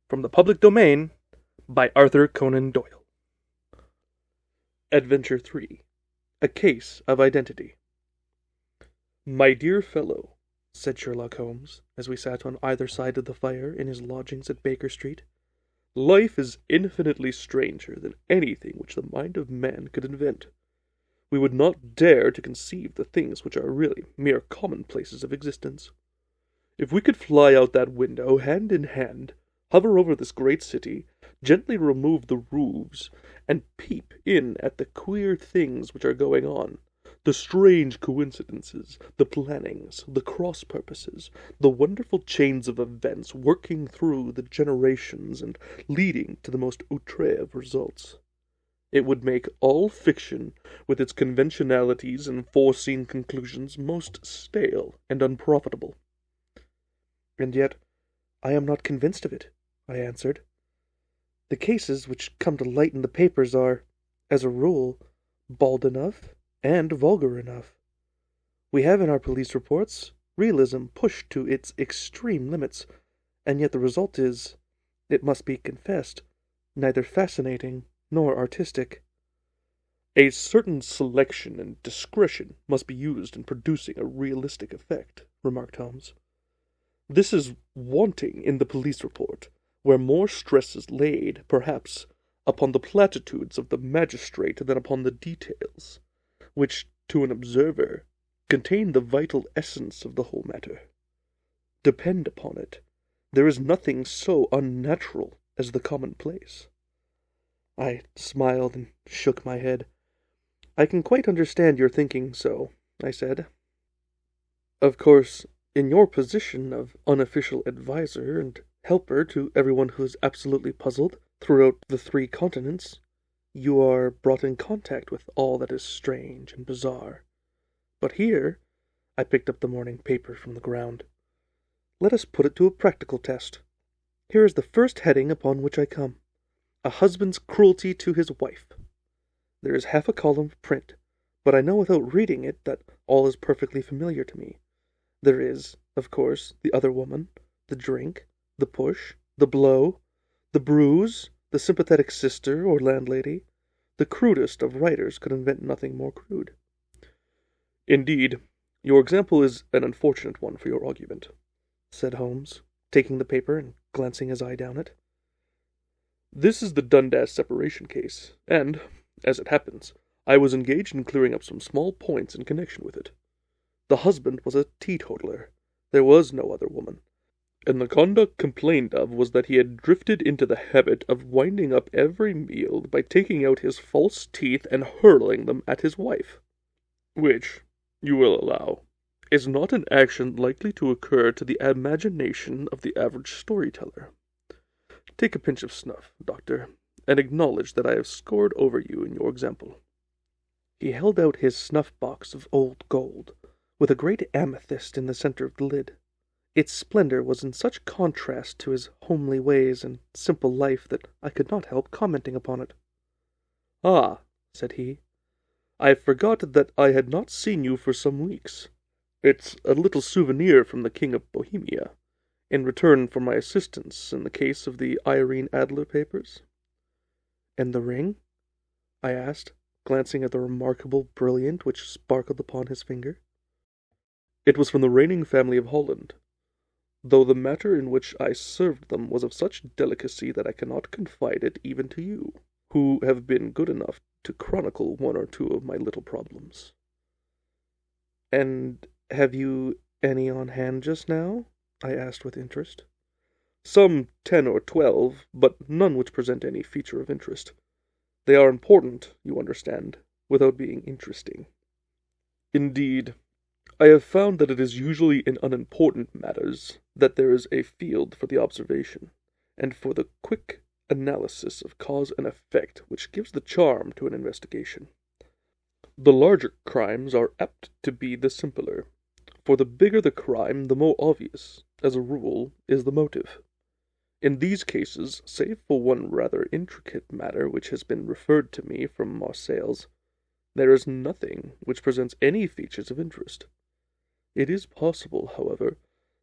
From the public domain, by Arthur Conan Doyle. Adventure 3. A Case of Identity. "My dear fellow," said Sherlock Holmes, as we sat on either side of the fire in his lodgings at Baker Street, "life is infinitely stranger than anything which the mind of man could invent. We would not dare to conceive the things which are really mere commonplaces of existence. If we could fly out that window, hand in hand, hover over this great city, gently remove the roofs, and peep in at the queer things which are going on, the strange coincidences, the plannings, the cross-purposes, the wonderful chains of events working through the generations and leading to the most outre of results, it would make all fiction, with its conventionalities and foreseen conclusions, most stale and unprofitable." "And yet I am not convinced of it," I answered. "The cases which come to light in the papers are, as a rule, bald enough and vulgar enough. We have in our police reports realism pushed to its extreme limits, and yet the result is, it must be confessed, neither fascinating nor artistic." "A certain selection and discretion must be used in producing a realistic effect," remarked Holmes. "This is wanting in the police report, where more stress is laid, perhaps, upon the platitudes of the magistrate than upon the details, which, to an observer, contain the vital essence of the whole matter. Depend upon it, there is nothing so unnatural as the commonplace." I smiled and shook my head. "I can quite understand your thinking so," I said. "Of course, in your position of unofficial adviser and helper to everyone who is absolutely puzzled throughout the 3 continents, you are brought in contact with all that is strange and bizarre. But here," I picked up the morning paper from the ground, "let us put it to a practical test. Here is the first heading upon which I come. A husband's cruelty to his wife. There is half a column of print, but I know without reading it that all is perfectly familiar to me. There is, of course, the other woman, the drink, the push, the blow, the bruise, the sympathetic sister or landlady. The crudest of writers could invent nothing more crude." "Indeed, your example is an unfortunate one for your argument," said Holmes, taking the paper and glancing his eye down it. "This is the Dundas separation case, and, as it happens, I was engaged in clearing up some small points in connection with it. The husband was a teetotaler. There was no other woman, and the conduct complained of was that he had drifted into the habit of winding up every meal by taking out his false teeth and hurling them at his wife, which, you will allow, is not an action likely to occur to the imagination of the average storyteller. Take a pinch of snuff, Doctor, and acknowledge that I have scored over you in your example." He held out his snuff-box of old gold, with a great amethyst in the center of the lid. Its splendor was in such contrast to his homely ways and simple life that I could not help commenting upon it. "Ah," said he, "I forgot that I had not seen you for some weeks. It's a little souvenir from the King of Bohemia, in return for my assistance in the case of the Irene Adler papers." "And the ring?" I asked, glancing at the remarkable brilliant which sparkled upon his finger. "It was from the reigning family of Holland, though the matter in which I served them was of such delicacy that I cannot confide it even to you, who have been good enough to chronicle 1 or 2 of my little problems." "And have you any on hand just now?" I asked with interest. "Some 10 or 12, but none which present any feature of interest. They are important, you understand, without being interesting. Indeed, I have found that it is usually in unimportant matters that there is a field for the observation, and for the quick analysis of cause and effect which gives the charm to an investigation. The larger crimes are apt to be the simpler, for the bigger the crime, the more obvious, as a rule, is the motive. In these cases, save for one rather intricate matter which has been referred to me from Marseilles, there is nothing which presents any features of interest. It is possible, however,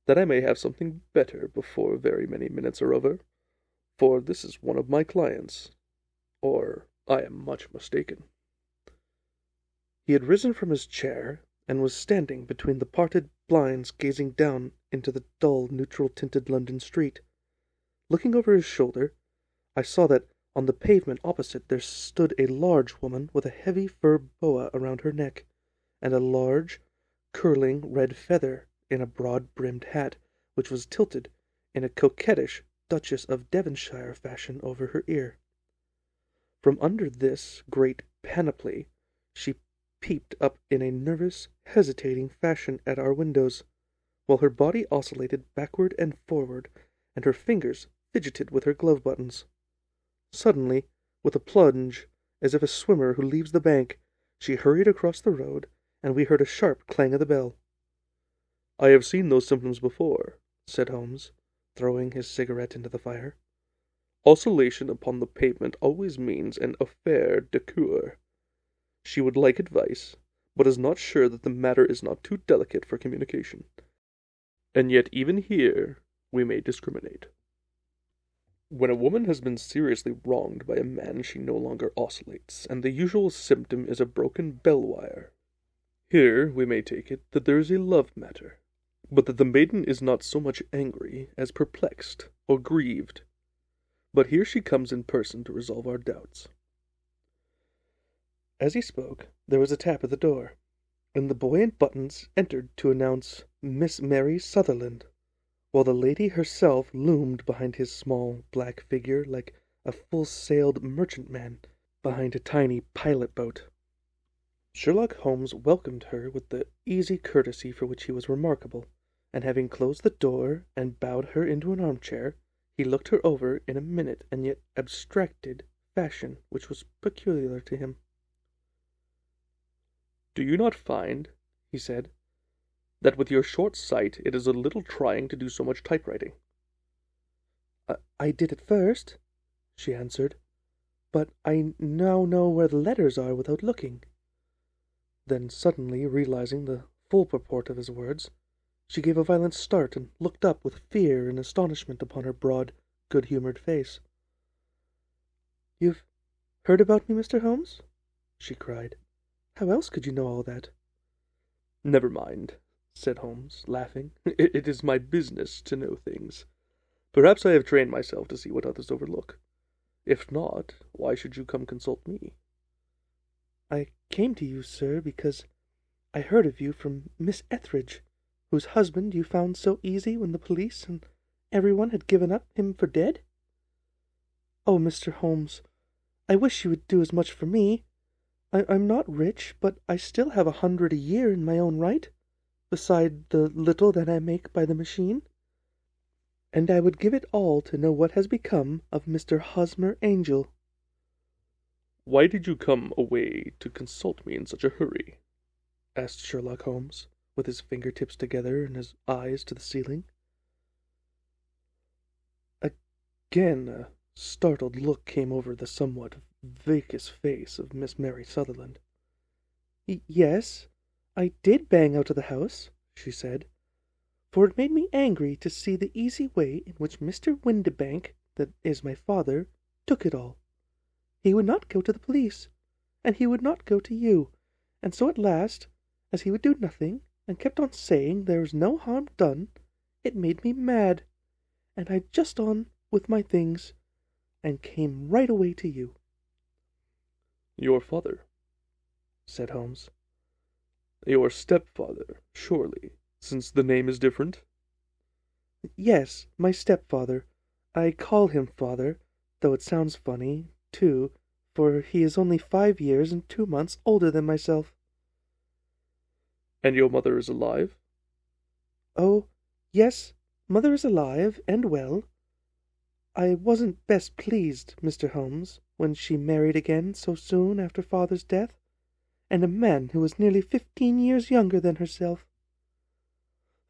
that I may have something better before very many minutes are over, for this is one of my clients, or I am much mistaken." He had risen from his chair, and was standing between the parted blinds gazing down into the dull, neutral-tinted London street. Looking over his shoulder, I saw that on the pavement opposite there stood a large woman with a heavy fur boa around her neck, and a large, curling red feather in a broad-brimmed hat, which was tilted in a coquettish Duchess of Devonshire fashion over her ear. From under this great panoply she peeped up in a nervous, hesitating fashion at our windows, while her body oscillated backward and forward, and her fingers fidgeted with her glove buttons. Suddenly, with a plunge, as if a swimmer who leaves the bank, she hurried across the road, and we heard a sharp clang of the bell. "I have seen those symptoms before," said Holmes, throwing his cigarette into the fire. "Oscillation upon the pavement always means an affaire de cœur. She would like advice, but is not sure that the matter is not too delicate for communication. And yet even here we may discriminate. When a woman has been seriously wronged by a man she no longer oscillates, and the usual symptom is a broken bell-wire. Here we may take it that there is a love matter, but that the maiden is not so much angry as perplexed or grieved. But here she comes in person to resolve our doubts." As he spoke, there was a tap at the door, and the boy in buttons entered to announce Miss Mary Sutherland, while the lady herself loomed behind his small black figure like a full-sailed merchantman behind a tiny pilot-boat. Sherlock Holmes welcomed her with the easy courtesy for which he was remarkable, and having closed the door and bowed her into an armchair, he looked her over in a minute and yet abstracted fashion which was peculiar to him. "Do you not find," he said, "that with your short sight it is a little trying to do so much typewriting?" I did at first," she answered, "but I now know where the letters are without looking." Then suddenly realizing the full purport of his words, she gave a violent start and looked up with fear and astonishment upon her broad, good-humoured face. "You've heard about me, Mr. Holmes?" she cried. "How else could you know all that?" "Never mind," said Holmes, laughing. It is my business to know things. Perhaps I have trained myself to see what others overlook. If not, why should you come consult me?" "I came to you, sir, because I heard of you from Miss Etheridge, whose husband you found so easy when the police and everyone had given up him for dead. Oh, Mr. Holmes, I wish you would do as much for me. I'm not rich, but I still have 100 a year in my own right, beside the little that I make by the machine. And I would give it all to know what has become of Mr. Hosmer Angel." "Why did you come away to consult me in such a hurry?" asked Sherlock Holmes, with his fingertips together and his eyes to the ceiling. Again a startled look came over the somewhat vacant face of Miss Mary Sutherland. "Yes, I did bang out of the house," she said, "for it made me angry to see the easy way in which Mr. Windibank, that is my father, took it all. He would not go to the police, and he would not go to you, and so at last, as he would do nothing, and kept on saying there was no harm done, it made me mad, and I just on with my things, and came right away to you." "Your father?" said Holmes. "Your stepfather, surely, since the name is different?" "Yes, my stepfather. I call him father, though it sounds funny, too, for he is only 5 years and 2 months older than myself." "And your mother is alive?" "Oh, yes, mother is alive and well. I wasn't best pleased, Mr. Holmes, when she married again so soon after father's death, and a man who was nearly 15 years younger than herself.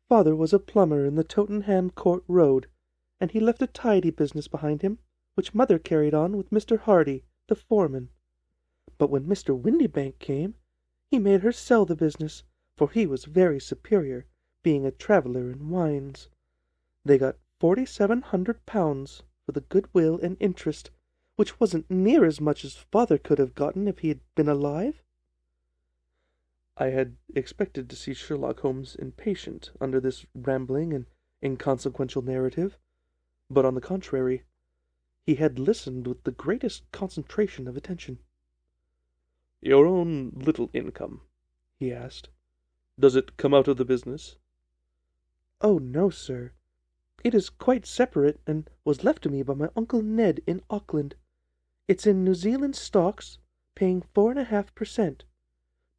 Father was a plumber in the Tottenham Court Road, and he left a tidy business behind him, which mother carried on with Mr. Hardy, the foreman. But when Mr. Windibank came, he made her sell the business, for he was very superior, being a traveller in wines. They got £4,700 for the goodwill and interest, which wasn't near as much as father could have gotten if he had been alive." I had expected to see Sherlock Holmes impatient under this rambling and inconsequential narrative, but on the contrary, he had listened with the greatest concentration of attention. "Your own little income," he asked, "does it come out of the business?" "Oh, no, sir. It is quite separate, and was left to me by my Uncle Ned in Auckland. It's in New Zealand stocks, paying 4.5%.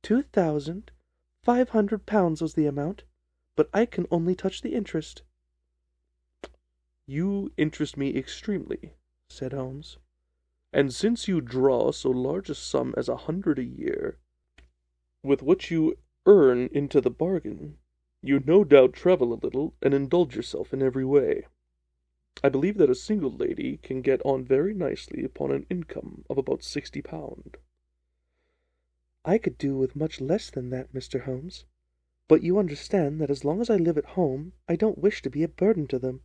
£2,500 was the amount, but I can only touch the interest." "You interest me extremely," said Holmes, "and since you draw so large a sum as 100 a year, with which you earn into the bargain, you no doubt travel a little and indulge yourself in every way. I believe that a single lady can get on very nicely upon an income of about £60. "I could do with much less than that, Mr. Holmes. But you understand that as long as I live at home, I don't wish to be a burden to them.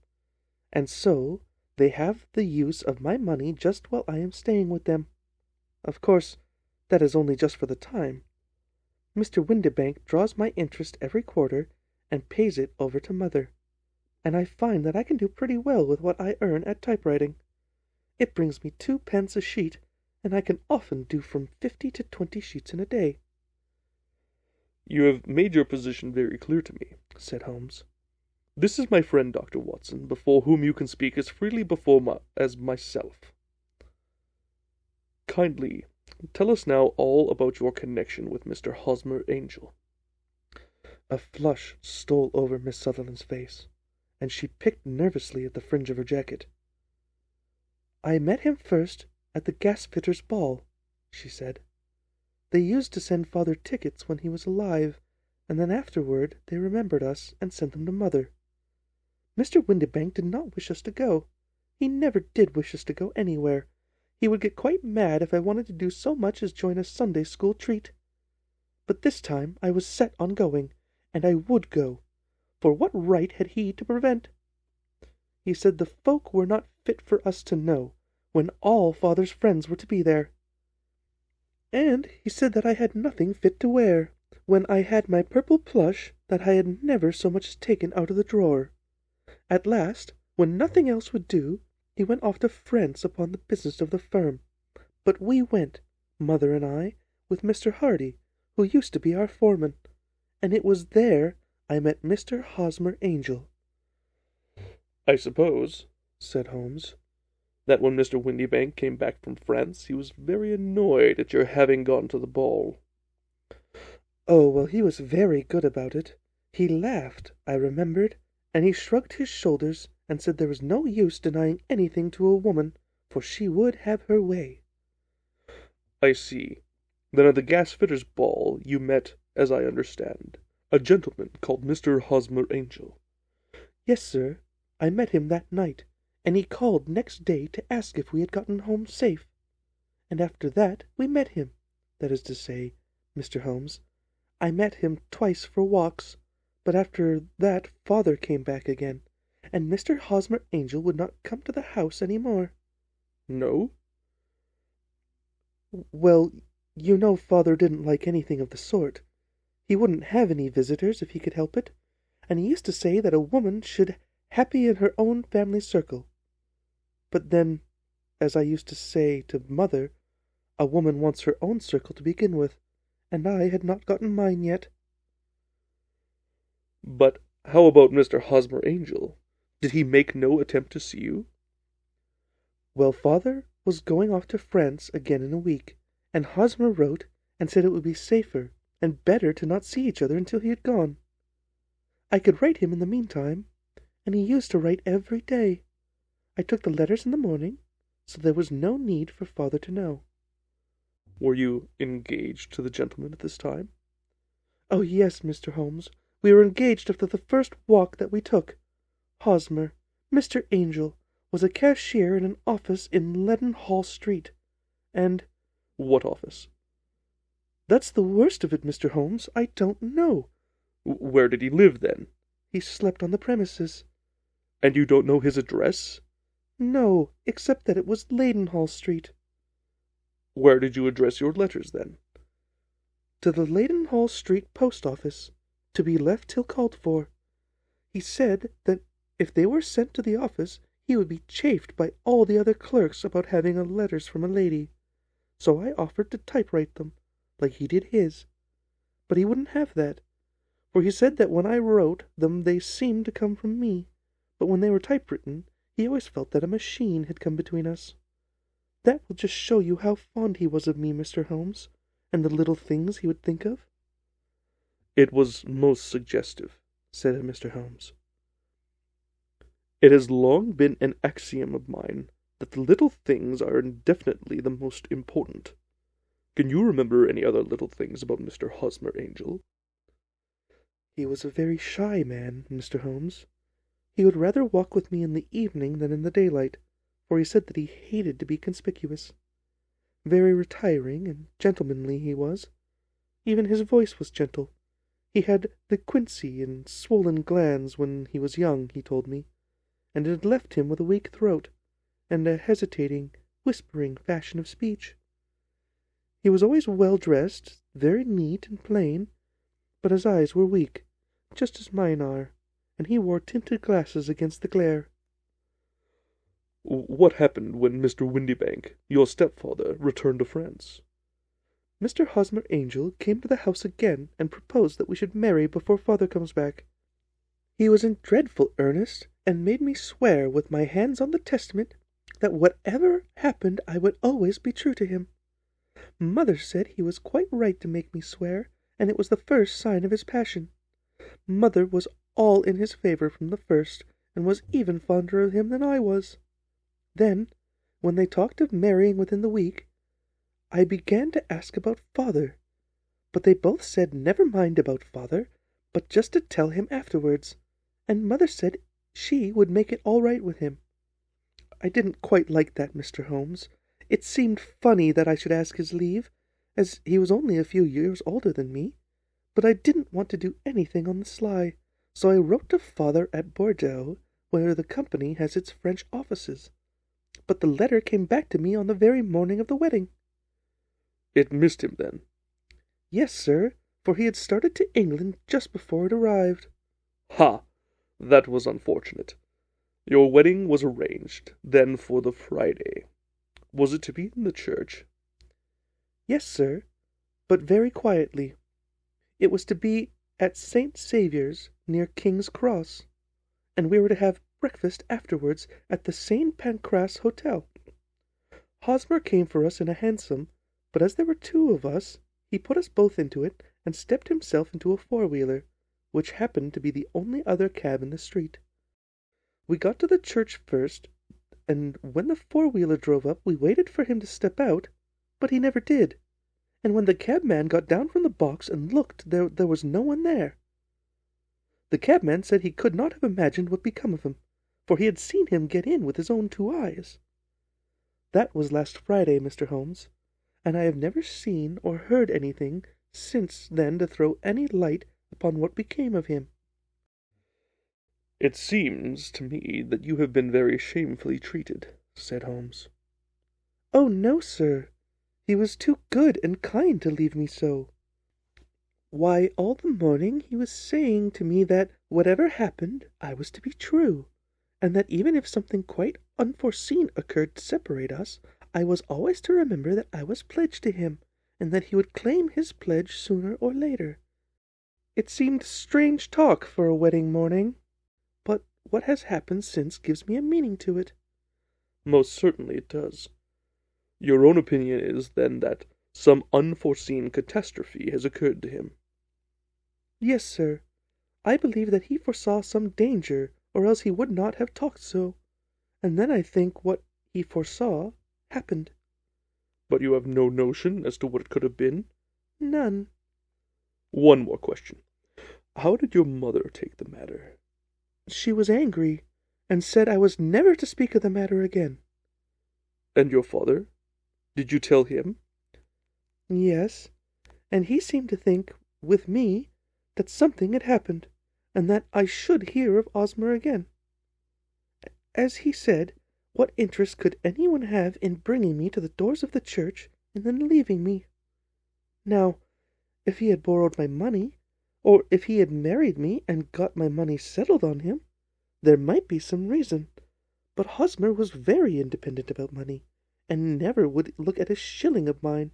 And so they have the use of my money just while I am staying with them. Of course, that is only just for the time. Mr. Windibank draws my interest every quarter and pays it over to mother, and I find that I can do pretty well with what I earn at typewriting. It brings me 2 pence a sheet, and I can often do from 50 to 20 sheets in a day." "You have made your position very clear to me," said Holmes. "This is my friend Dr. Watson, before whom you can speak as freely as myself. Kindly tell us now all about your connection with Mr. Hosmer Angel." A flush stole over Miss Sutherland's face, and she picked nervously at the fringe of her jacket. "I met him first at the gasfitters' ball," she said. "They used to send father tickets when he was alive, and then afterward they remembered us and sent them to mother. Mr. Windibank did not wish us to go. He never did wish us to go anywhere. He would get quite mad if I wanted to do so much as join a Sunday school treat. But this time I was set on going, and I would go, for what right had he to prevent? He said the folk were not fit for us to know, when all father's friends were to be there. And he said that I had nothing fit to wear, when I had my purple plush that I had never so much as taken out of the drawer. At last, when nothing else would do, he went off to France upon the business of the firm. But we went, mother and I, with Mr. Hardy, who used to be our foreman, and it was there I met Mr. Hosmer Angel." "I suppose," said Holmes, "that when Mr. Windibank came back from France he was very annoyed at your having gone to the ball." "Oh, well, he was very good about it. He laughed, I remembered, and he shrugged his shoulders and said there was no use denying anything to a woman, for she would have her way." "I see. Then at the gasfitters' ball you met, as I understand, a gentleman called Mr. Hosmer Angel." "Yes, sir. I met him that night, and he called next day to ask if we had gotten home safe. And after that we met him. That is to say, Mr. Holmes, I met him twice for walks, but after that father came back again, and Mr. Hosmer Angel would not come to the house any more." "No?" "Well, you know father didn't like anything of the sort. He wouldn't have any visitors if he could help it, and he used to say that a woman should happy in her own family circle. But then, as I used to say to mother, a woman wants her own circle to begin with, and I had not gotten mine yet." "But how about Mr. Hosmer Angel? Did he make no attempt to see you?" "Well, father was going off to France again in a week, and Hosmer wrote and said it would be safer and better to not see each other until he had gone. I could write him in the meantime, and he used to write every day. I took the letters in the morning, so there was no need for father to know." "Were you engaged to the gentleman at this time?" "Oh, yes, Mr. Holmes. We were engaged after the first walk that we took. Hosmer, Mr. Angel, was a cashier in an office in Leadenhall Street, and—" "What office?" "That's the worst of it, Mr. Holmes. I don't know." "Where did he live, then?" "He slept on the premises." "And you don't know his address?" No, except that it was Leadenhall Street. Where did you address your letters, then? To the Leadenhall Street post office, to be left till called for. He said that if they were sent to the office, he would be chaffed by all the other clerks about having letters from a lady. So I offered to typewrite them, like he did his. But he wouldn't have that, for he said that when I wrote them they seemed to come from me, but when they were typewritten, he always felt that a machine had come between us. That will just show you how fond he was of me, Mr. Holmes, and the little things he would think of. It was most suggestive, said Mr. Holmes. It has long been an axiom of mine that the little things are indefinitely the most important. Can you remember any other little things about Mr. Hosmer Angel? He was a very shy man, Mr. Holmes. He would rather walk with me in the evening than in the daylight, for he said that he hated to be conspicuous. Very retiring and gentlemanly he was. Even his voice was gentle. He had the quinsy and swollen glands when he was young, he told me, and it had left him with a weak throat, and a hesitating, whispering fashion of speech. He was always well dressed, very neat and plain, but his eyes were weak, just as mine are, and he wore tinted glasses against the glare. What happened when Mr. Windybank, your stepfather, returned to France? Mr. Hosmer Angel came to the house again and proposed that we should marry before father comes back. He was in dreadful earnest, and made me swear with my hands on the testament that whatever happened I would always be true to him. Mother said he was quite right to make me swear, and it was the first sign of his passion. Mother was all in his favour from the first, and was even fonder of him than I was. Then, when they talked of marrying within the week, I began to ask about father, but they both said never mind about father, but just to tell him afterwards, and mother said she would make it all right with him. I didn't quite like that, Mr. Holmes. It seemed funny that I should ask his leave, as he was only a few years older than me, but I didn't want to do anything on the sly, so I wrote to father at Bordeaux, where the company has its French offices. But the letter came back to me on the very morning of the wedding. It missed him, then? Yes, sir, for he had started to England just before it arrived. Ha! That was unfortunate. Your wedding was arranged, then, for the Friday. Was it to be in the church? Yes, sir, but very quietly. It was to be at St. Saviour's, near King's Cross, and we were to have breakfast afterwards at the St. Pancras Hotel. Hosmer came for us in a hansom, but as there were two of us, he put us both into it, and stepped himself into a four-wheeler, which happened to be the only other cab in the street. We got to the church first, and when the four-wheeler drove up, we waited for him to step out, but he never did, and when the cabman got down from the box and looked, there was no one there. The cabman said he could not have imagined what become of him, for he had seen him get in with his own two eyes. That was last Friday, Mr. Holmes, and I have never seen or heard anything since then to throw any light upon what became of him. It seems to me that you have been very shamefully treated, said Holmes. Oh, no, sir. He was too good and kind to leave me so. Why, all the morning he was saying to me that whatever happened, I was to be true, and that even if something quite unforeseen occurred to separate us, I was always to remember that I was pledged to him, and that he would claim his pledge sooner or later. It seemed strange talk for a wedding morning, but what has happened since gives me a meaning to it. Most certainly it does. Your own opinion is, then, that some unforeseen catastrophe has occurred to him. Yes, sir. I believe that he foresaw some danger, or else he would not have talked so, and then I think what he foresaw happened. But you have no notion as to what it could have been? None. One more question. How did your mother take the matter? She was angry, and said I was never to speak of the matter again. And your father? Did you tell him? Yes, and he seemed to think, with me, that something had happened, and that I should hear of Hosmer again. As he said, What interest could anyone have in bringing me to the doors of the church and then leaving me? Now, if he had borrowed my money, or if he had married me and got my money settled on him, there might be some reason. But Hosmer was very independent about money, and never would look at a shilling of mine.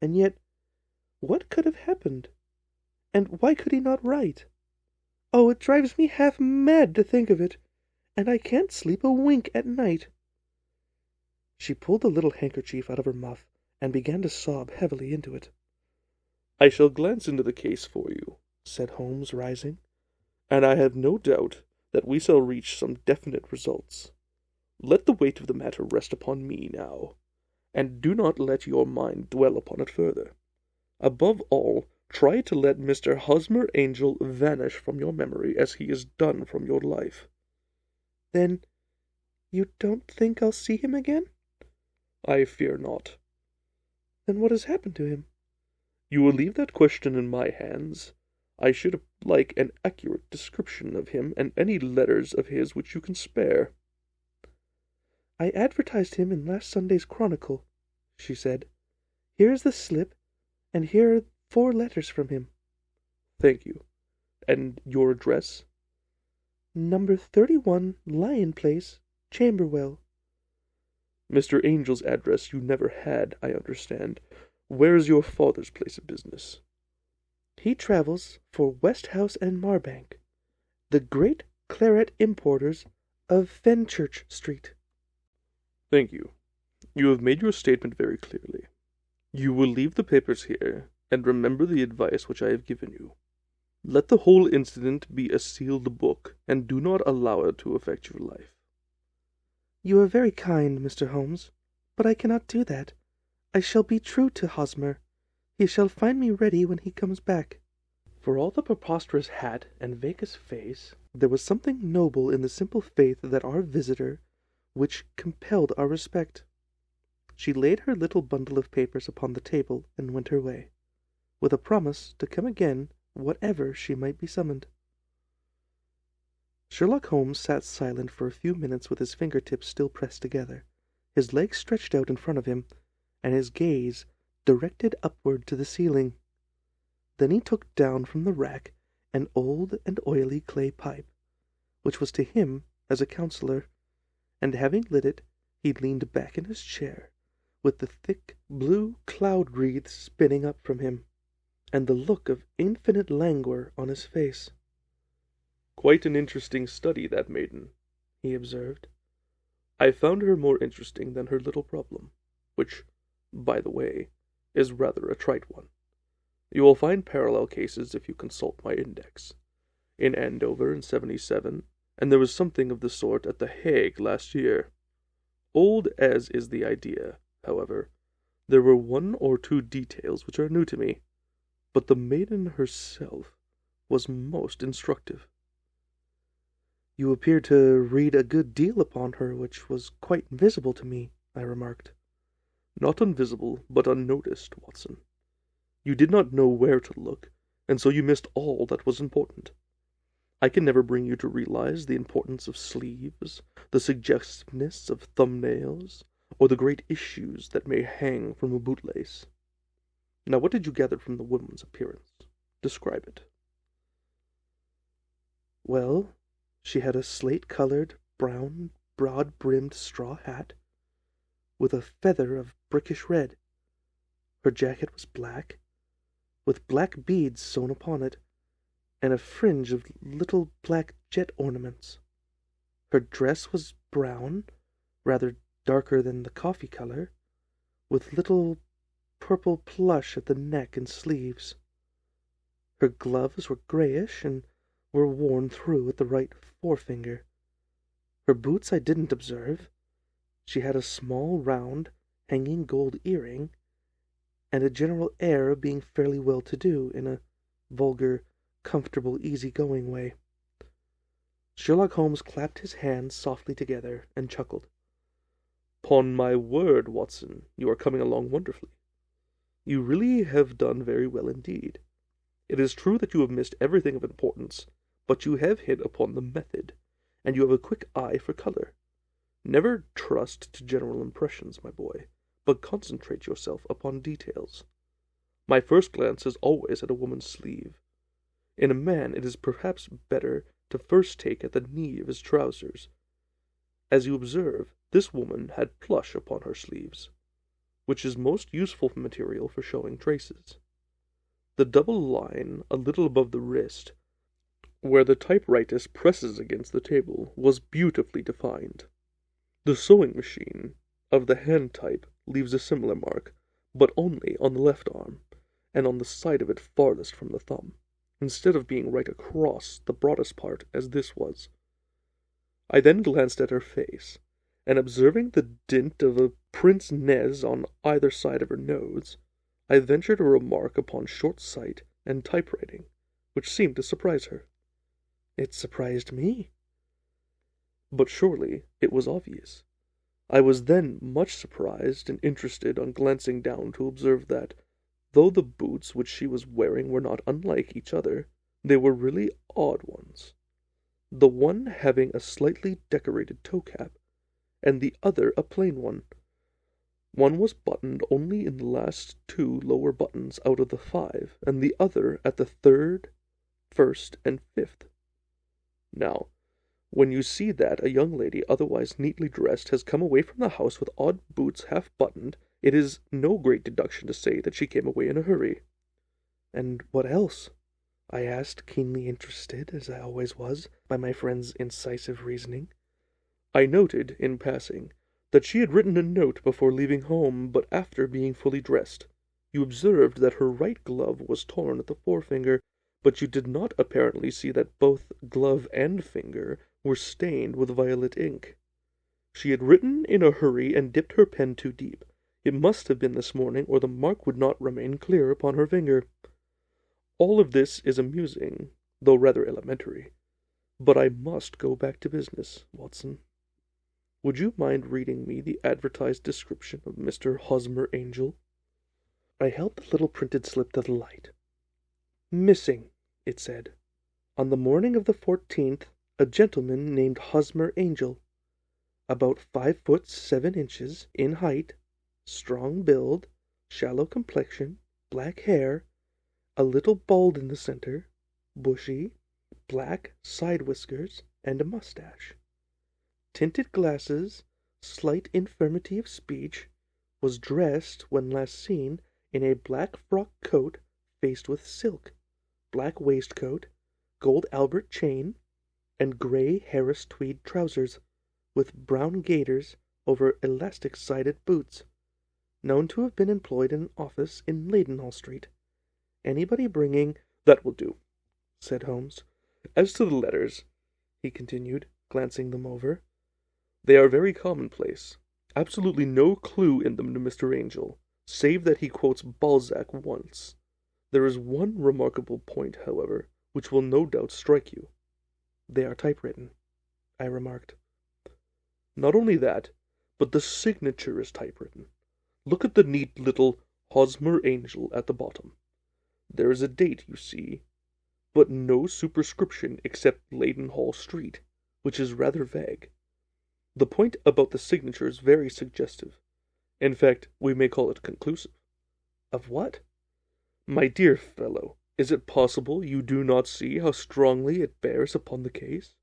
And yet, what could have happened? And why could he not write? Oh, it drives me half mad to think of it, and I can't sleep a wink at night." She pulled the little handkerchief out of her muff, and began to sob heavily into it. "I shall glance into the case for you," said Holmes, rising, "and I have no doubt that we shall reach some definite results. Let the weight of the matter rest upon me now, and do not let your mind dwell upon it further. Above all, try to let Mr. Hosmer Angel vanish from your memory as he is done from your life." "Then you don't think I'll see him again?" "I fear not." "Then what has happened to him?" "You will leave that question in my hands. I should like an accurate description of him and any letters of his which you can spare." "I advertised him in last Sunday's Chronicle," she said. "Here is the slip, and here are 4 letters from him." "Thank you. And your address?" "Number 31, Lion Place, Camberwell." "Mr. Angel's address you never had, I understand. Where is your father's place of business?" "He travels for Westhouse and Marbank, the great claret importers of Fenchurch Street." "Thank you. You have made your statement very clearly. You will leave the papers here, and remember the advice which I have given you. Let the whole incident be a sealed book, and do not allow it to affect your life." "You are very kind, Mr. Holmes, but I cannot do that. I shall be true to Hosmer. He shall find me ready when he comes back." For all the preposterous hat and vacant face, there was something noble in the simple faith that our visitor which compelled our respect. She laid her little bundle of papers upon the table and went her way, with a promise to come again whatever she might be summoned. Sherlock Holmes sat silent for a few minutes with his fingertips still pressed together, his legs stretched out in front of him, and his gaze directed upward to the ceiling. Then he took down from the rack an old and oily clay pipe, which was to him as a counsellor, and having lit it, he leaned back in his chair, with the thick blue cloud wreaths spinning up from him, and the look of infinite languor on his face. "Quite an interesting study, that maiden," he observed. "I found her more interesting than her little problem, which, by the way, is rather a trite one. You will find parallel cases if you consult my index. In Andover in '77, and there was something of the sort at The Hague last year. Old as is the idea, however, there were 1 or 2 details which are new to me, but the maiden herself was most instructive." "You appear to read a good deal upon her which was quite invisible to me," I remarked. "Not invisible, but unnoticed, Watson. You did not know where to look, and so you missed all that was important. I can never bring you to realize the importance of sleeves, the suggestiveness of thumbnails, or the great issues that may hang from a bootlace. Now, what did you gather from the woman's appearance? Describe it." "Well, she had a slate-colored, brown, broad-brimmed straw hat, with a feather of brickish red. Her jacket was black, with black beads sewn upon it, and a fringe of little black jet ornaments. Her dress was brown, rather darker than the coffee color, with little purple plush at the neck and sleeves. Her gloves were grayish, and were worn through at the right forefinger. Her boots I didn't observe. She had a small, round, hanging gold earring, and a general air of being fairly well-to-do in a vulgar, comfortable, easy-going way." Sherlock Holmes clapped his hands softly together and chuckled. "'Pon my word, Watson, you are coming along wonderfully. You really have done very well indeed. It is true that you have missed everything of importance, but you have hit upon the method, and you have a quick eye for color. Never trust to general impressions, my boy, but concentrate yourself upon details. My first glance is always at a woman's sleeve. In a man it is perhaps better to first take at the knee of his trousers. As you observe, this woman had plush upon her sleeves, which is most useful material for showing traces. The double line a little above the wrist, where the typewriter presses against the table, was beautifully defined. The sewing machine of the hand type leaves a similar mark, but only on the left arm, and on the side of it farthest from the thumb, instead of being right across the broadest part as this was. I then glanced at her face, and observing the dint of a pince nez on either side of her nose, I ventured a remark upon short sight and typewriting, which seemed to surprise her. It surprised me. But surely it was obvious. I was then much surprised and interested on glancing down to observe that, though the boots which she was wearing were not unlike each other, they were really odd ones, the one having a slightly decorated toe-cap, and the other a plain one. One was buttoned only in the last 2 lower buttons out of the 5, and the other at the 3rd, 1st, and 5th. Now, when you see that a young lady otherwise neatly dressed has come away from the house with odd boots half buttoned, it is no great deduction to say that she came away in a hurry. And what else? I asked, keenly interested, as I always was, by my friend's incisive reasoning. I noted, in passing, that she had written a note before leaving home, but after being fully dressed. You observed that her right glove was torn at the forefinger, but you did not apparently see that both glove and finger were stained with violet ink. She had written in a hurry and dipped her pen too deep. It must have been this morning, or the mark would not remain clear upon her finger. All of this is amusing, though rather elementary. But I must go back to business, Watson. Would you mind reading me the advertised description of Mr. Hosmer Angel? I held the little printed slip to the light. Missing, it said. On the morning of the 14th, a gentleman named Hosmer Angel, about 5 foot 7 inches in height, strong build, shallow complexion, black hair, a little bald in the center, bushy, black side whiskers, and a mustache. Tinted glasses, slight infirmity of speech, was dressed, when last seen, in a black frock coat faced with silk, black waistcoat, gold Albert chain, and grey Harris tweed trousers, with brown gaiters over elastic-sided boots. Known to have been employed in an office in Leadenhall Street. Anybody bringing— "That will do," said Holmes. "As to the letters," he continued, glancing them over, "they are very commonplace. Absolutely no clue in them to Mr. Angel, save that he quotes Balzac once. There is one remarkable point, however, which will no doubt strike you." "They are typewritten," I remarked. "Not only that, but the signature is typewritten. Look at the neat little Hosmer Angel at the bottom. There is a date, you see, but no superscription except Leadenhall Street, which is rather vague. The point about the signature is very suggestive. In fact, we may call it conclusive." "Of what?" "My dear fellow, is it possible you do not see how strongly it bears upon the case?"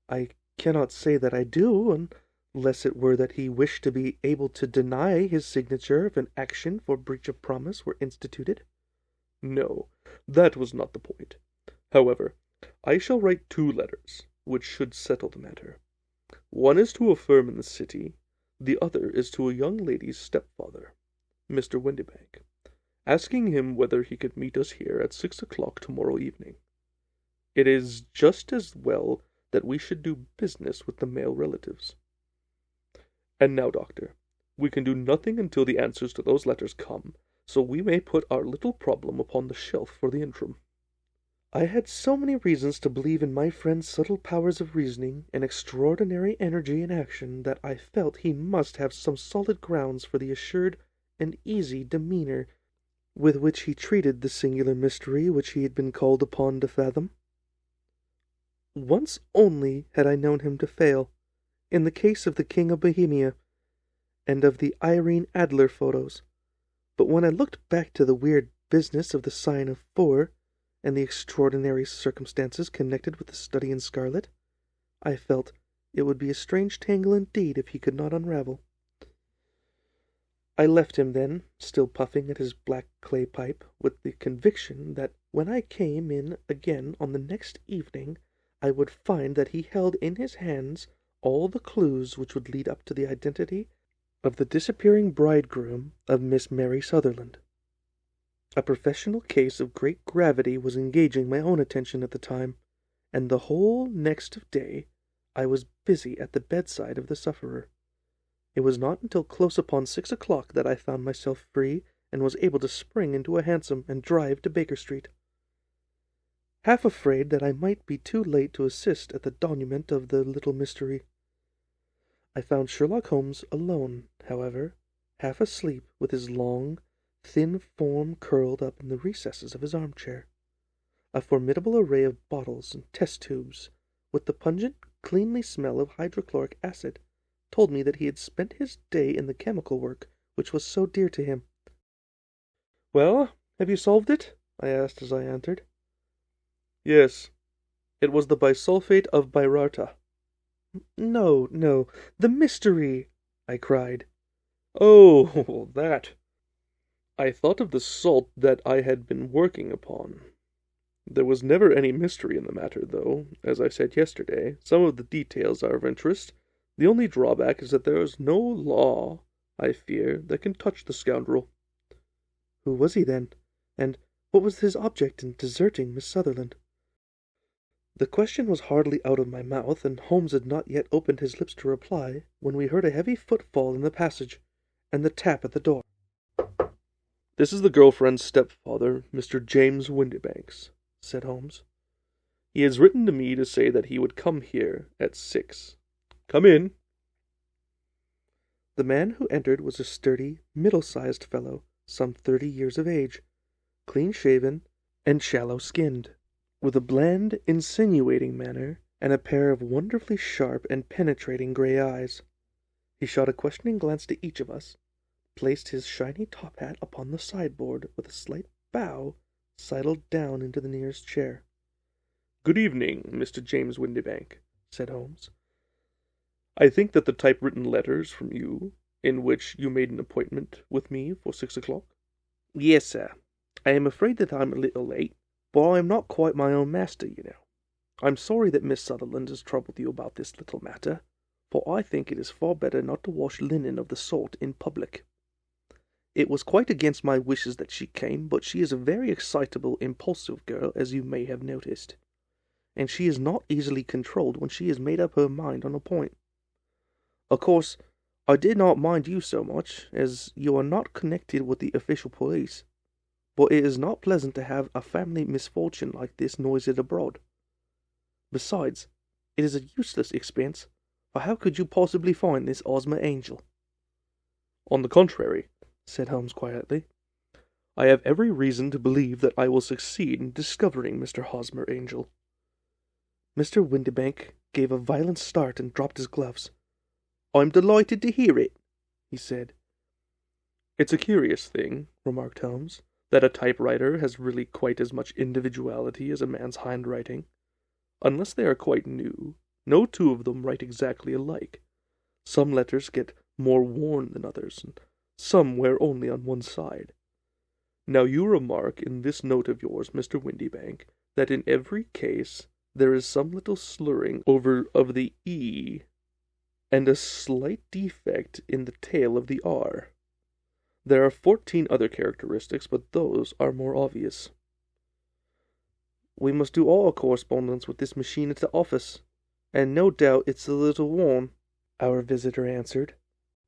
"I cannot say that I do, unless it were that he wished to be able to deny his signature if an action for breach of promise were instituted." "No, that was not the point. However, I shall write 2 letters, which should settle the matter. One is to a firm in the city, the other is to a young lady's stepfather, Mr. Windibank, asking him whether he could meet us here at 6 o'clock tomorrow evening. It is just as well that we should do business with the male relatives. And now, Doctor, we can do nothing until the answers to those letters come, so we may put our little problem upon the shelf for the interim." I had so many reasons to believe in my friend's subtle powers of reasoning and extraordinary energy in action that I felt he must have some solid grounds for the assured and easy demeanour with which he treated the singular mystery which he had been called upon to fathom. Once only had I known him to fail, in the case of the King of Bohemia, and of the Irene Adler photos. But when I looked back to the weird business of the sign of 4, and the extraordinary circumstances connected with the study in scarlet, I felt it would be a strange tangle indeed if he could not unravel. I left him then, still puffing at his black clay pipe, with the conviction that when I came in again on the next evening, I would find that he held in his hands all the clues which would lead up to the identity of the disappearing bridegroom of Miss Mary Sutherland. A professional case of great gravity was engaging my own attention at the time, and the whole next day I was busy at the bedside of the sufferer. It was not until close upon 6 o'clock that I found myself free and was able to spring into a hansom and drive to Baker Street, half afraid that I might be too late to assist at the denouement of the little mystery. I found Sherlock Holmes alone, however, half asleep, with his long, thin form curled up in the recesses of his armchair. A formidable array of bottles and test tubes, with the pungent, cleanly smell of hydrochloric acid, told me that he had spent his day in the chemical work which was so dear to him. "Well, have you solved it?" I asked as I entered. "Yes. It was the bisulfate of Bayrarta." No, the mystery!" I cried. "Oh, that! I thought of the salt that I had been working upon. There was never any mystery in the matter, though, as I said yesterday. Some of the details are of interest. The only drawback is that there is no law, I fear, that can touch the scoundrel." "Who was he, then? And what was his object in deserting Miss Sutherland?" The question was hardly out of my mouth, and Holmes had not yet opened his lips to reply, when we heard a heavy footfall in the passage, and the tap at the door. "This is the girl-friend's stepfather, Mr. James Windibanks," said Holmes. "He has written to me to say that he would come here at 6. Come in." The man who entered was a sturdy, middle-sized fellow, some 30 years of age, clean-shaven and shallow-skinned, with a bland, insinuating manner, and a pair of wonderfully sharp and penetrating grey eyes. He shot a questioning glance to each of us, placed his shiny top hat upon the sideboard, with a slight bow, sidled down into the nearest chair. "Good evening, Mr. James Windibank," said Holmes. "I think that the typewritten letters from you, in which you made an appointment with me for 6 o'clock?" "Yes, sir. I am afraid that I'm a little late, but I am not quite my own master, you know. I'm sorry that Miss Sutherland has troubled you about this little matter, for I think it is far better not to wash linen of the sort in public. It was quite against my wishes that she came, but she is a very excitable, impulsive girl, as you may have noticed, and she is not easily controlled when she has made up her mind on a point. Of course, I did not mind you so much, as you are not connected with the official police, but it is not pleasant to have a family misfortune like this noised abroad. Besides, it is a useless expense, for how could you possibly find this Ozma Angel?" "On the contrary," said Holmes quietly, "I have every reason to believe that I will succeed in discovering Mr. Hosmer Angel." Mr. Windibank gave a violent start and dropped his gloves. "I'm delighted to hear it," he said. "It's a curious thing," remarked Holmes, "that a typewriter has really quite as much individuality as a man's handwriting. Unless they are quite new, no two of them write exactly alike. Some letters get more worn than others, and some wear only on one side. Now you remark in this note of yours, Mr. Windibank, that in every case there is some little slurring over of the E, and a slight defect in the tail of the R. There are 14 other characteristics, but those are more obvious." "We must do all our correspondence with this machine at the office, and no doubt it's a little worn," our visitor answered,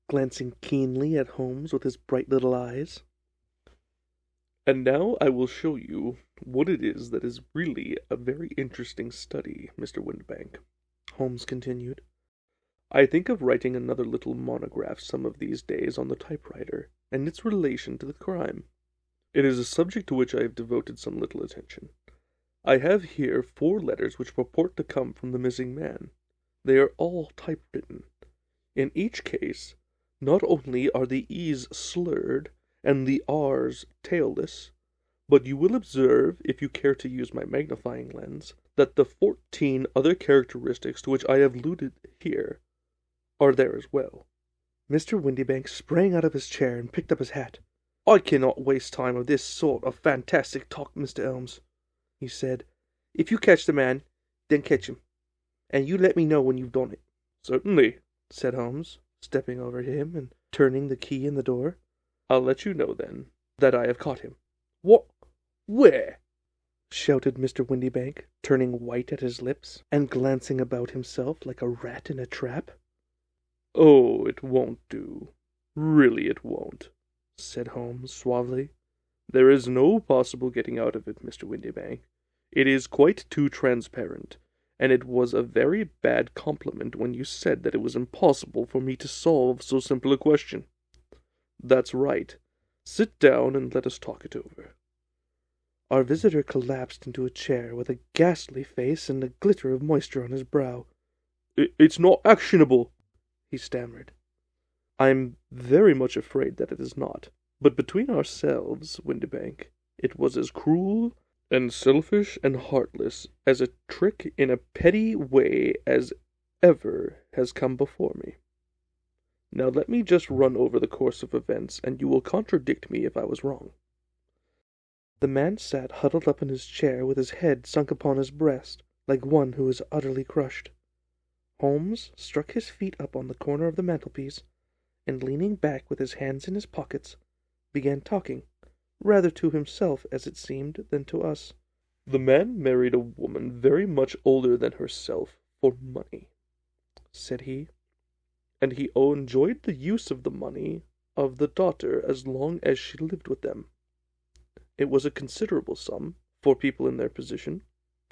glancing keenly at Holmes with his bright little eyes. "And now I will show you what it is that is really a very interesting study, Mr. Windibank," Holmes continued. "I think of writing another little monograph some of these days on the typewriter, and its relation to the crime. It is a subject to which I have devoted some little attention. I have here 4 letters which purport to come from the missing man. They are all typewritten. In each case, not only are the E's slurred and the R's tailless, but you will observe, if you care to use my magnifying lens, that the 14 other characteristics to which I have alluded here are there as well. Mr. Windibank sprang out of his chair and picked up his hat. "I cannot waste time of this sort of fantastic talk, Mr. Holmes," he said. "If you catch the man, then catch him, and you let me know when you've done it." "Certainly," said Holmes, stepping over to him and turning the key in the door. "I'll let you know, then, that I have caught him." "What? Where?" shouted Mr. Windibank, turning white at his lips, and glancing about himself like a rat in a trap. "Oh, it won't do. Really it won't," said Holmes suavely. "There is no possible getting out of it, Mr. Windibank. It is quite too transparent, and it was a very bad compliment when you said that it was impossible for me to solve so simple a question. That's right. Sit down and let us talk it over." Our visitor collapsed into a chair with a ghastly face and a glitter of moisture on his brow. "It's not actionable," he stammered. "I'm very much afraid that it is not. But between ourselves, Windibank, it was as cruel and selfish and heartless as a trick in a petty way as ever has come before me. Now let me just run over the course of events, and you will contradict me if I was wrong." The man sat huddled up in his chair with his head sunk upon his breast, like one who is utterly crushed. Holmes struck his feet up on the corner of the mantelpiece, and leaning back with his hands in his pockets, began talking, rather to himself, as it seemed, than to us. "The man married a woman very much older than herself for money," said he, "and he enjoyed the use of the money of the daughter as long as she lived with them. It was a considerable sum for people in their position,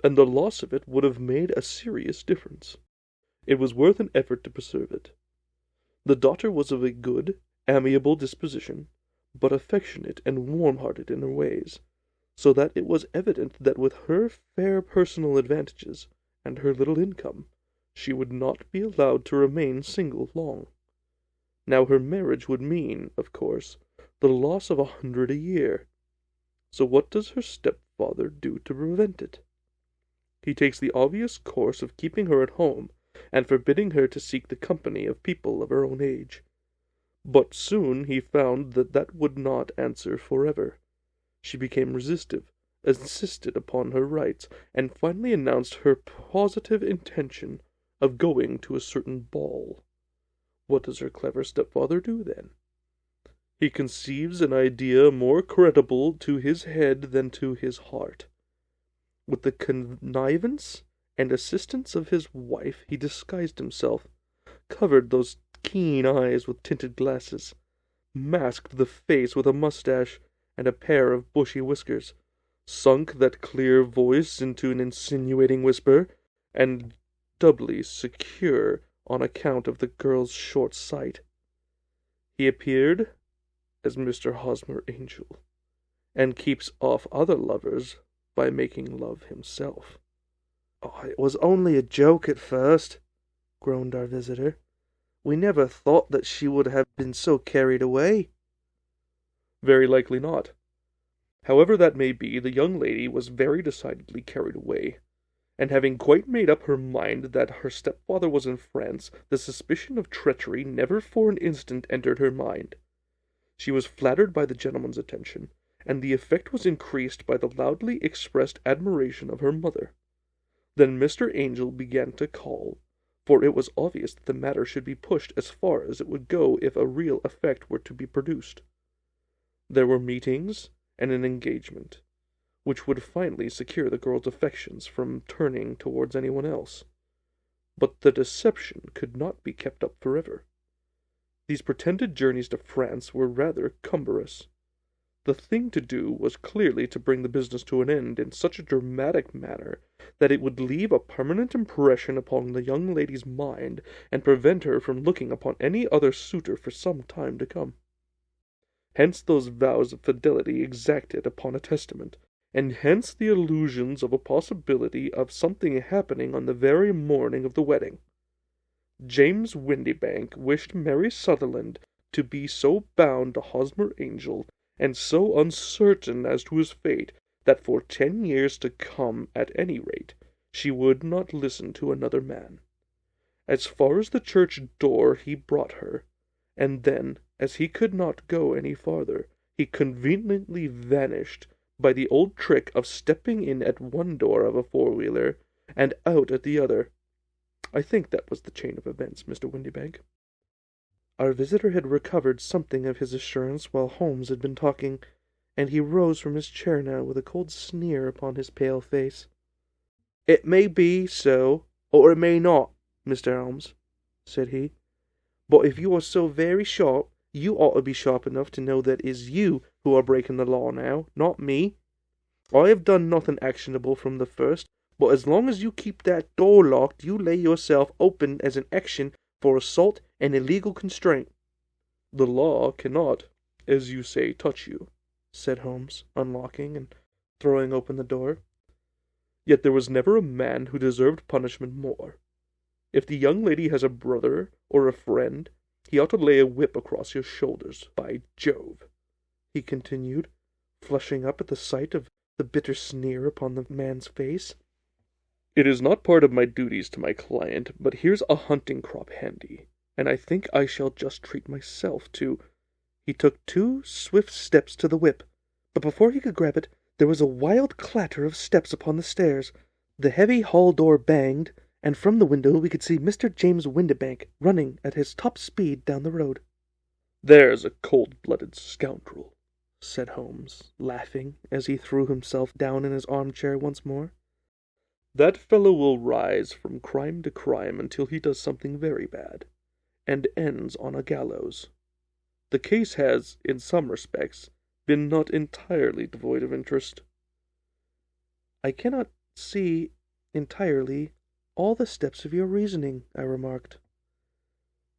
and the loss of it would have made a serious difference. It was worth an effort to preserve it. The daughter was of a good, amiable disposition, but affectionate and warm-hearted in her ways, so that it was evident that with her fair personal advantages and her little income, she would not be allowed to remain single long. Now her marriage would mean, of course, the loss of 100 a year. So what does her stepfather do to prevent it? He takes the obvious course of keeping her at home, and forbidding her to seek the company of people of her own age. But soon he found that that would not answer forever. She became restive, insisted upon her rights, and finally announced her positive intention of going to a certain ball. What does her clever stepfather do then? He conceives an idea more creditable to his head than to his heart. With the connivance and assistance of his wife, he disguised himself, covered those keen eyes with tinted glasses, masked the face with a mustache and a pair of bushy whiskers, sunk that clear voice into an insinuating whisper, and doubly secure on account of the girl's short sight. He appeared as Mr. Hosmer Angel, and keeps off other lovers by making love himself." "Oh, it was only a joke at first," groaned our visitor. "We never thought that she would have been so carried away." "Very likely not. However that may be, the young lady was very decidedly carried away, and having quite made up her mind that her stepfather was in France, the suspicion of treachery never for an instant entered her mind. She was flattered by the gentleman's attention, and the effect was increased by the loudly expressed admiration of her mother. Then Mr. Angel began to call, for it was obvious that the matter should be pushed as far as it would go if a real effect were to be produced. There were meetings and an engagement, which would finally secure the girl's affections from turning towards anyone else. But the deception could not be kept up forever. These pretended journeys to France were rather cumbrous. The thing to do was clearly to bring the business to an end in such a dramatic manner that it would leave a permanent impression upon the young lady's mind, and prevent her from looking upon any other suitor for some time to come. Hence those vows of fidelity exacted upon a testament, and hence the illusions of a possibility of something happening on the very morning of the wedding. James Windybank wished Mary Sutherland to be so bound to Hosmer Angel, and so uncertain as to his fate, that for 10 years to come, at any rate, she would not listen to another man. As far as the church door he brought her, and then, as he could not go any farther, he conveniently vanished by the old trick of stepping in at one door of a four-wheeler and out at the other. I think that was the chain of events, Mr. Windybank." Our visitor had recovered something of his assurance while Holmes had been talking, and he rose from his chair now with a cold sneer upon his pale face. "It may be so, or it may not, Mr. Holmes," said he. "But if you are so very sharp, you ought to be sharp enough to know that it is you who are breaking the law now, not me. I have done nothing actionable from the first, but as long as you keep that door locked, you lay yourself open as an action for assault and illegal constraint." "The law cannot, as you say, touch you," said Holmes, unlocking and throwing open the door. "Yet there was never a man who deserved punishment more. If the young lady has a brother or a friend, he ought to lay a whip across your shoulders, by Jove," he continued, flushing up at the sight of the bitter sneer upon the man's face. "It is not part of my duties to my client, but here's a hunting crop handy, and I think I shall just treat myself to—" He took 2 swift steps to the whip, but before he could grab it, there was a wild clatter of steps upon the stairs. The heavy hall door banged, and from the window we could see Mr. James Windybank running at his top speed down the road. "There's a cold-blooded scoundrel," said Holmes, laughing, as he threw himself down in his armchair once more. "That fellow will rise from crime to crime until he does something very bad, and ends on a gallows. The case has, in some respects, been not entirely devoid of interest." "I cannot see entirely all the steps of your reasoning," I remarked.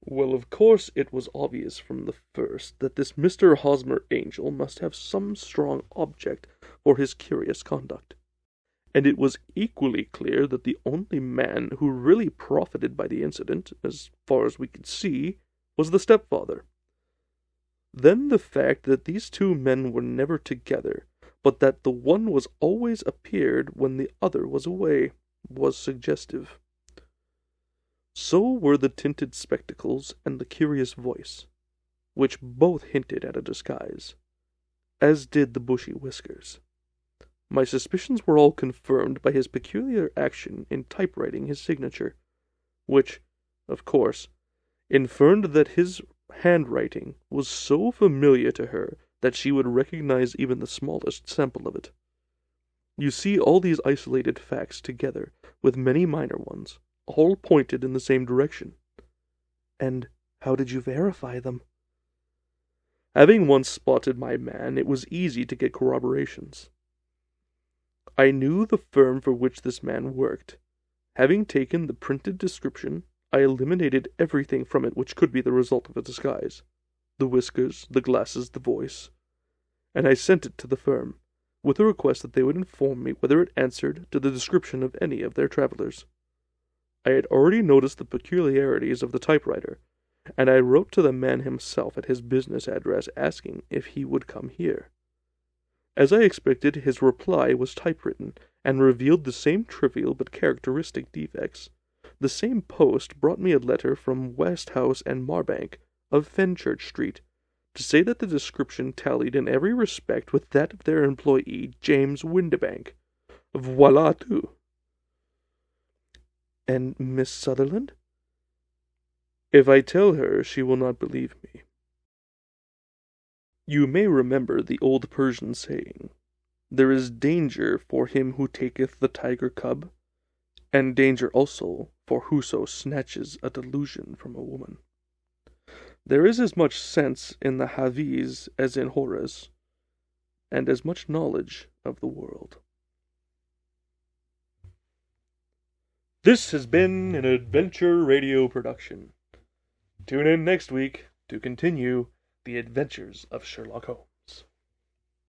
"Well, of course it was obvious from the first that this Mr. Hosmer Angel must have some strong object for his curious conduct. And it was equally clear that the only man who really profited by the incident, as far as we could see, was the stepfather. Then the fact that these 2 men were never together, but that the one was always appeared when the other was away, was suggestive. So were the tinted spectacles and the curious voice, which both hinted at a disguise, as did the bushy whiskers. My suspicions were all confirmed by his peculiar action in typewriting his signature, which, of course, inferred that his handwriting was so familiar to her that she would recognize even the smallest sample of it. You see, all these isolated facts, together with many minor ones, all pointed in the same direction." "And how did you verify them?" "Having once spotted my man, it was easy to get corroborations. I knew the firm for which this man worked. Having taken the printed description, I eliminated everything from it which could be the result of a disguise, the whiskers, the glasses, the voice, and I sent it to the firm, with a request that they would inform me whether it answered to the description of any of their travelers. I had already noticed the peculiarities of the typewriter, and I wrote to the man himself at his business address asking if he would come here. As I expected, his reply was typewritten, and revealed the same trivial but characteristic defects. The same post brought me a letter from Westhouse and Marbank, of Fenchurch Street, to say that the description tallied in every respect with that of their employee, James Windybank. Voilà tout." "And Miss Sutherland?" "If I tell her, she will not believe me. You may remember the old Persian saying, 'There is danger for him who taketh the tiger cub, and danger also for whoso snatches a delusion from a woman.' There is as much sense in the Hafiz as in Horace, and as much knowledge of the world." This has been an Adventure Radio production. Tune in next week to continue the adventures of Sherlock Holmes.